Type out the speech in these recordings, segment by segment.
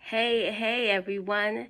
Hey, everyone.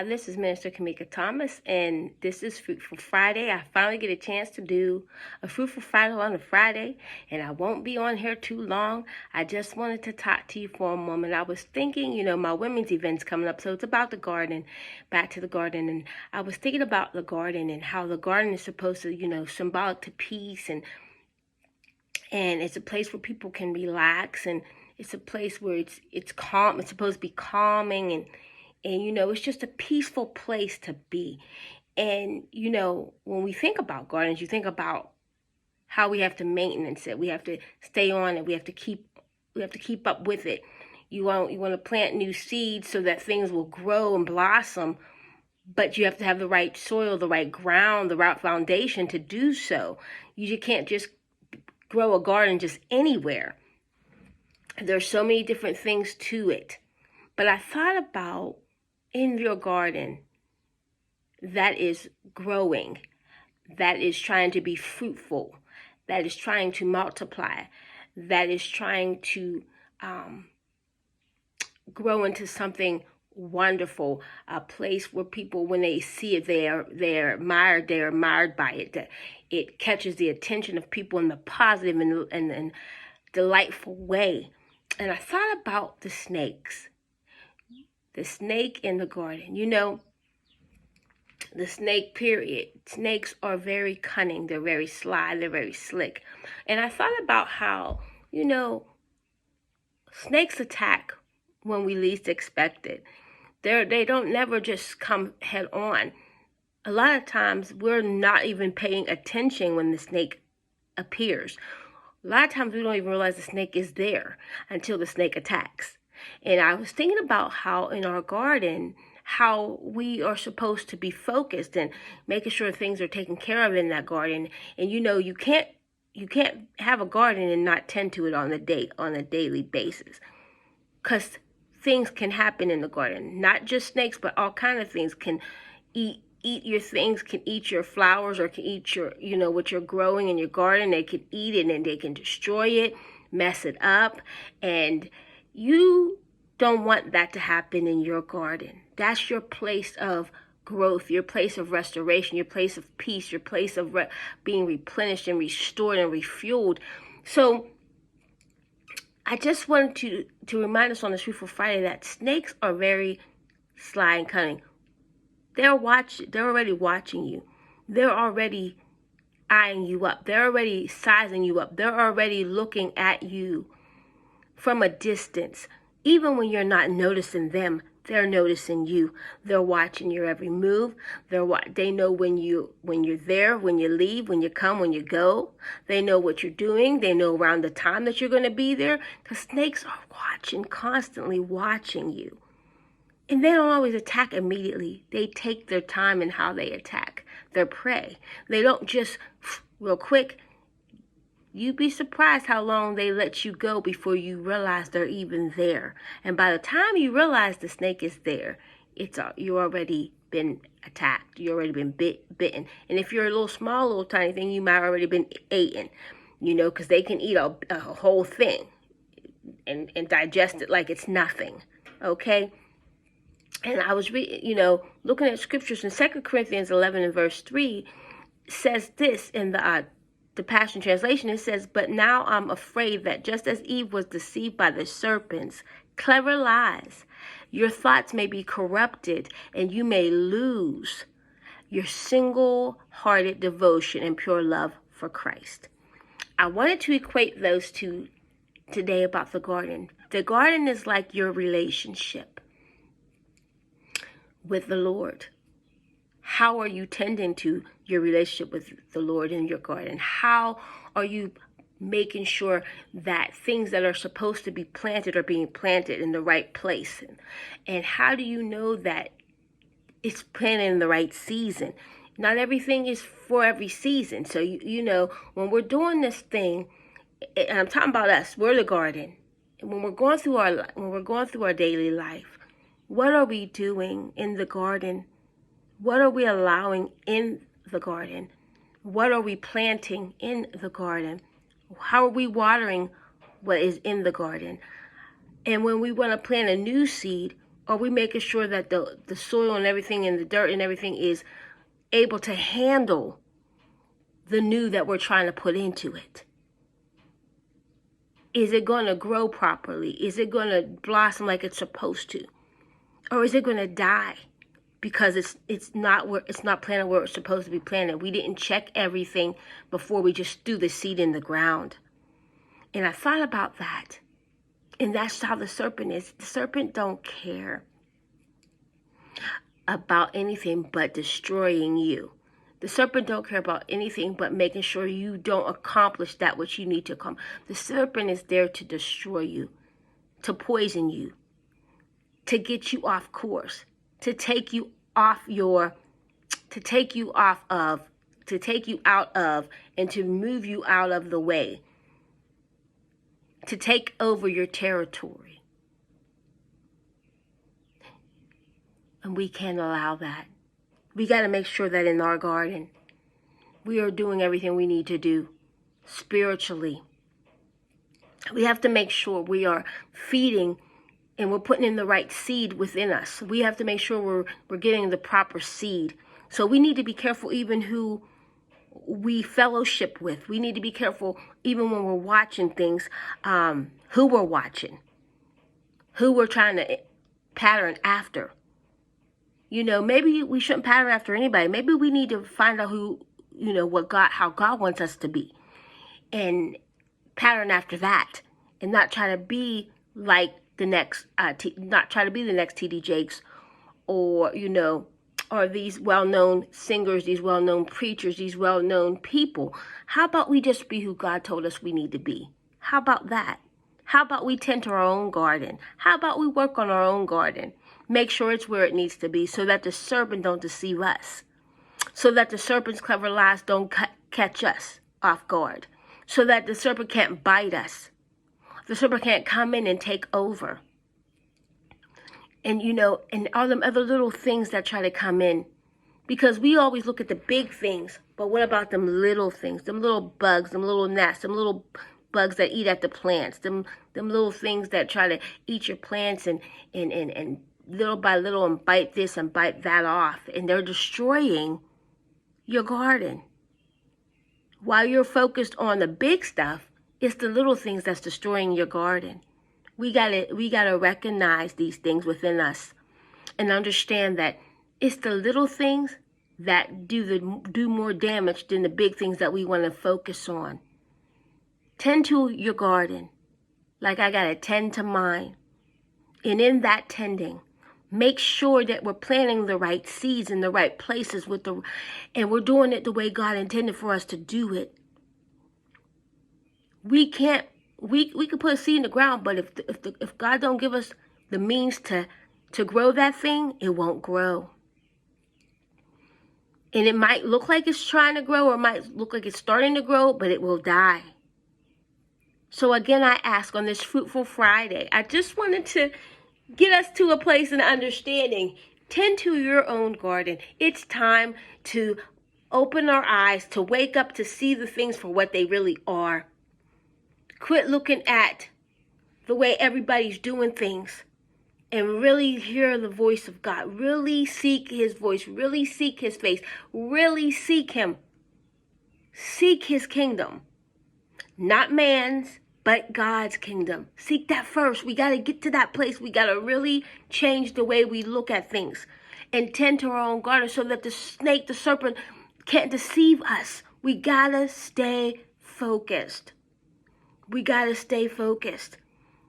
This is Minister Kamika Thomas, and this is Fruitful Friday. I finally get a chance to do a Fruitful Friday on a Friday, and I won't be on here too long. I just wanted to talk to you for a moment. I was thinking, my women's event's coming up, so it's about the garden, back to the garden, and I was thinking about the garden and how the garden is supposed to, symbolic to peace, and it's a place where people can relax, and it's a place where it's calm. It's supposed to be calming, and it's just a peaceful place to be. And when we think about gardens, you think about how we have to maintenance it. We have to stay on it. We have to keep up with it. You want to plant new seeds so that things will grow and blossom, but you have to have the right soil, the right ground, the right foundation to do so. You can't just grow a garden just anywhere. There's so many different things to it. But I thought about in your garden that is growing, that is trying to be fruitful, that is trying to multiply, that is trying to grow into something wonderful, a place where people, when they see it, they're admired by it, that it catches the attention of people in the positive and delightful way. And I thought about the snakes. The snake in the garden. The snake, period. Snakes are very cunning. They're very sly. They're very slick. And I thought about how, snakes attack when we least expect it. They don't never just come head on. A lot of times we're not even paying attention when the snake appears. A lot of times we don't even realize the snake is there until the snake attacks. And I was thinking about how in our garden, how we are supposed to be focused and making sure things are taken care of in that garden. And you can't have a garden and not tend to it on a daily basis, because things can happen in the garden. Not just snakes, but all kind of things can eat your things, can eat your flowers, or can eat your, what you're growing in your garden. They can eat it and they can destroy it, mess it up. And you don't want that to happen in your garden. That's your place of growth, your place of restoration, your place of peace, your place of being replenished and restored and refueled. So I just wanted to remind us on this Fruitful Friday that snakes are very sly and cunning. They're already watching you. They're already eyeing you up. They're already sizing you up. They're already looking at you from a distance. Even when you're not noticing them, they're noticing you. They're watching your every move. They know when you're there, when you leave, when you come, when you go. They know what you're doing. They know around the time that you're going to be there. Because snakes are constantly watching you. And they don't always attack immediately. They take their time in how they attack their prey. They don't just real quick. You'd be surprised how long they let you go before you realize they're even there. And by the time you realize the snake is there, you already been attacked. You already been bitten. And if you're a little tiny thing, you might already been eaten. Because they can eat a whole thing and digest it like it's nothing. Okay? And I was looking at scriptures in 2 Corinthians 11 and verse 3 says this in the Passion Translation. It says, "But now I'm afraid that just as Eve was deceived by the serpent's clever lies, your thoughts may be corrupted and you may lose your single-hearted devotion and pure love for Christ." I wanted to equate those two today about the garden. The garden is like your relationship with the Lord. How are you tending to your relationship with the Lord in your garden? How are you making sure that things that are supposed to be planted are being planted in the right place? And how do you know that it's planted in the right season? Not everything is for every season. So, when we're doing this thing, and I'm talking about us, we're the garden. And when we're going through our daily life, what are we doing in the garden? What are we allowing in the garden? What are we planting in the garden? How are we watering what is in the garden? And when we want to plant a new seed, Are we making sure that the soil and everything and the dirt and everything is able to handle the new that we're trying to put into it? Is it going to grow properly? Is it going to blossom like it's supposed to? Or is it going to die because it's not planted where it's supposed to be planted? We didn't check everything before we just threw the seed in the ground. And I thought about that. And that's how the serpent is. The serpent don't care about anything but destroying you. The serpent don't care about anything but making sure you don't accomplish that which you need to accomplish. The serpent is there to destroy you, to poison you, to get you off course, to take you out of, and to move you out of the way, to take over your territory. And we can't allow that. We got to make sure that in our garden, we are doing everything we need to do spiritually. We have to make sure we are feeding and we're putting in the right seed within us. We have to make sure we're getting the proper seed. So we need to be careful even who we fellowship with. We need to be careful even when we're watching things, who we're watching, who we're trying to pattern after. You know, maybe we shouldn't pattern after anybody. Maybe we need to find out how God wants us to be, and pattern after that, and not try to be like the next, not try to be the next T.D. Jakes, or these well-known singers, these well-known preachers, these well-known people. How about we just be who God told us we need to be? How about that? How about we tend to our own garden? How about we work on our own garden? Make sure it's where it needs to be so that the serpent don't deceive us. So that the serpent's clever lies don't catch us off guard. So that the serpent can't bite us. The serpent can't come in and take over. And and all them other little things that try to come in. Because we always look at the big things. But what about them little things? Them little bugs, them little gnats, them little bugs that eat at the plants. Them little things that try to eat your plants and little by little and bite this and bite that off. And they're destroying your garden. While you're focused on the big stuff, it's the little things that's destroying your garden. We gotta recognize these things within us and understand that it's the little things that do more damage than the big things that we want to focus on. Tend to your garden like I gotta tend to mine. And in that tending, make sure that we're planting the right seeds in the right places and we're doing it the way God intended for us to do it. We could put a seed in the ground, but if God don't give us the means to grow that thing, it won't grow. And it might look like it's trying to grow, or it might look like it's starting to grow, but it will die. So again, I ask on this Fruitful Friday, I just wanted to get us to a place in understanding. Tend to your own garden. It's time to open our eyes, to wake up, to see the things for what they really are. Quit looking at the way everybody's doing things and really hear the voice of God. Really seek his voice. Really seek his face. Really seek him. Seek his kingdom. Not man's, but God's kingdom. Seek that first. We got to get to that place. We got to really change the way we look at things and tend to our own garden so that the snake, the serpent, can't deceive us. We got to stay focused. We got to stay focused.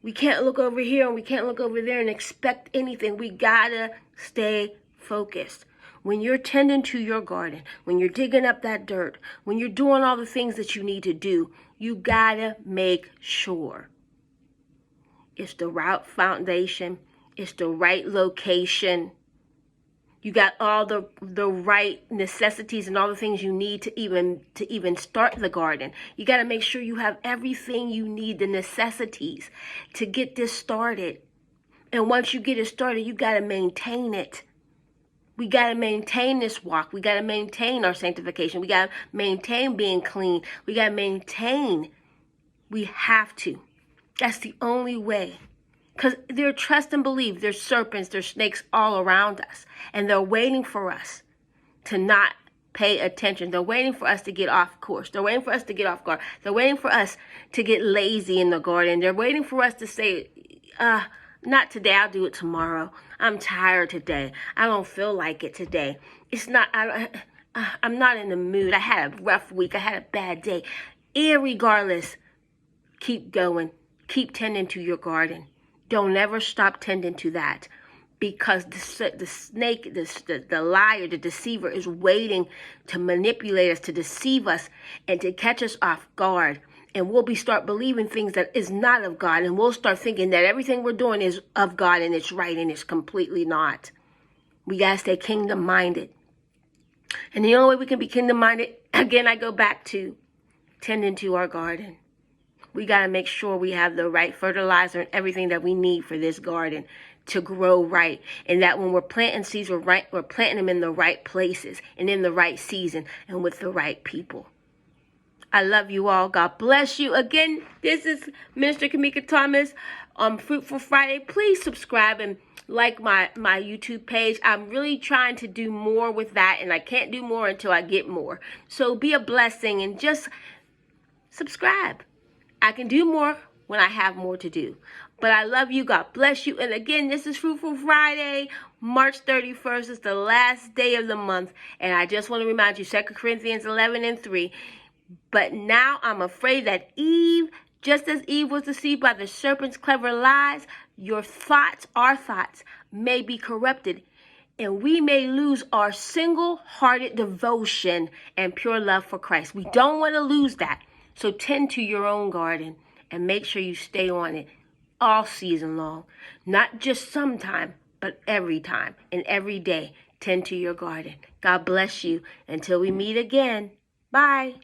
We can't look over here and we can't look over there and expect anything. We got to stay focused. When you're tending to your garden, when you're digging up that dirt, when you're doing all the things that you need to do, you got to make sure it's the right foundation, it's the right location. You got all the right necessities and all the things you need to even start the garden. You got to make sure you have everything you need, the necessities to get this started. And once you get it started, you got to maintain it. We got to maintain this walk. We got to maintain our sanctification. We got to maintain being clean. We got to maintain. We have to. That's the only way. Because they're trust and believe. There's serpents, there's snakes all around us. And they're waiting for us to not pay attention. They're waiting for us to get off course. They're waiting for us to get off guard. They're waiting for us to get lazy in the garden. They're waiting for us to say, not today, I'll do it tomorrow. I'm tired today. I don't feel like it today. It's not, I'm not in the mood. I had a rough week. I had a bad day. Irregardless, keep going. Keep tending to your garden. Don't ever stop tending to that, because the snake, the liar, the deceiver is waiting to manipulate us, to deceive us, and to catch us off guard. And we'll start believing things that is not of God, and we'll start thinking that everything we're doing is of God and it's right, and it's completely not. We got to stay kingdom-minded. And the only way we can be kingdom-minded, again, I go back to tending to our garden. We got to make sure we have the right fertilizer and everything that we need for this garden to grow right. And that when we're planting seeds, we're planting them in the right places and in the right season and with the right people. I love you all. God bless you. Again, this is Minister Kamika Thomas on Fruitful Friday. Please subscribe and like my YouTube page. I'm really trying to do more with that, and I can't do more until I get more. So be a blessing and just subscribe. I can do more when I have more to do. But I love you. God bless you. And again, this is Fruitful Friday. March 31st is the last day of the month. And I just want to remind you, 2 Corinthians 11:3. But now I'm afraid that Eve, just as Eve was deceived by the serpent's clever lies, your thoughts, our thoughts, may be corrupted. And we may lose our single-hearted devotion and pure love for Christ. We don't want to lose that. So tend to your own garden and make sure you stay on it all season long. Not just sometime, but every time and every day. Tend to your garden. God bless you. Until we meet again. Bye.